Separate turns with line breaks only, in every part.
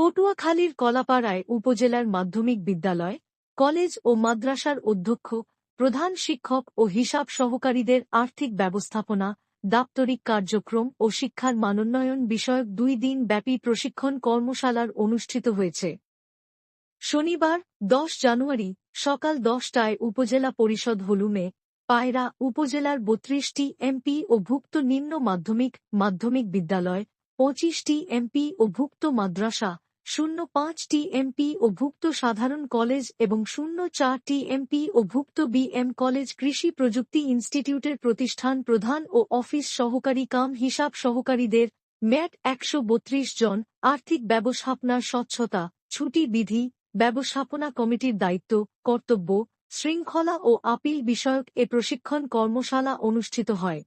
পটুয়াখালীর কলাপাড়ায় উপজেলার মাধ্যমিক বিদ্যালয়, কলেজ ও মাদ্রাসার অধ্যক্ষ, প্রধান শিক্ষক ও হিসাব সহকারীদের আর্থিক ব্যবস্থাপনা, দাপ্তরিক কার্যক্রম ও শিক্ষার মানোন্নয়ন বিষয়ক 2 দিন ব্যাপী প্রশিক্ষণ কর্মশালার অনুষ্ঠিত হয়েছে। শনিবার 10 জানুয়ারি সকাল 10টায় উপজেলা পরিষদ হলুমে পায়রা উপজেলার 32টি এমপি ও ভুক্ত নিম্ন মাধ্যমিক বিদ্যালয়, 25টি এমপি ও ভুক্ত মাদ্রাসা, 05টি এমপি ও ভুক্ত সাধারণ কলেজ এবং 04টি এমপি ও ভুক্ত বিএম কলেজ কৃষি প্রযুক্তি ইনস্টিটিউটের প্রতিষ্ঠান প্রধান ও অফিস সহকারী কাম হিসাব সহকারীদের ম্যাট 132 জন আর্থিক ব্যবস্থাপনার স্বচ্ছতা, ছুটি বিধি, ব্যবস্থাপনা কমিটির দায়িত্ব, কর্তব্য, শৃঙ্খলা ও আপিল বিষয়ক এ প্রশিক্ষণ কর্মশালা অনুষ্ঠিত হয়।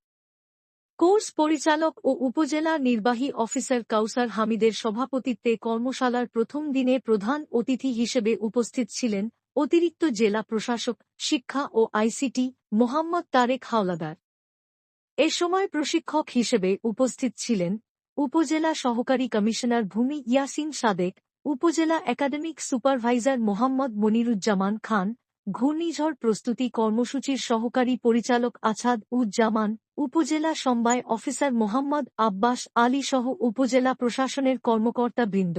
কোর্স পরিচালক ও উপজেলা নির্বাহী অফিসার কাউসার হামিদের সভাপতিত্বে কর্মশালার প্রথম দিনে প্রধান অতিথি হিসেবে উপস্থিত ছিলেন অতিরিক্ত জেলা প্রশাসক, শিক্ষা ও আইসিটি মোহাম্মদ তারেক হাওলাদার। এ সময় প্রশিক্ষক হিসেবে উপস্থিত ছিলেন উপজেলা সহকারী কমিশনার ভূমি ইয়াসিন সাদেক, উপজেলা একাডেমিক সুপারভাইজার মোহাম্মদ মনিরুজ্জামান খান, ঘূর্ণিঝড় প্রস্তুতি কর্মসূচির সহকারী পরিচালক আছাদ উজ্জামান, উপজেলা সমবায় অফিসার মোহাম্মদ আব্বাস আলী সহ উপজেলা প্রশাসনের কর্মকর্তাবৃন্দ।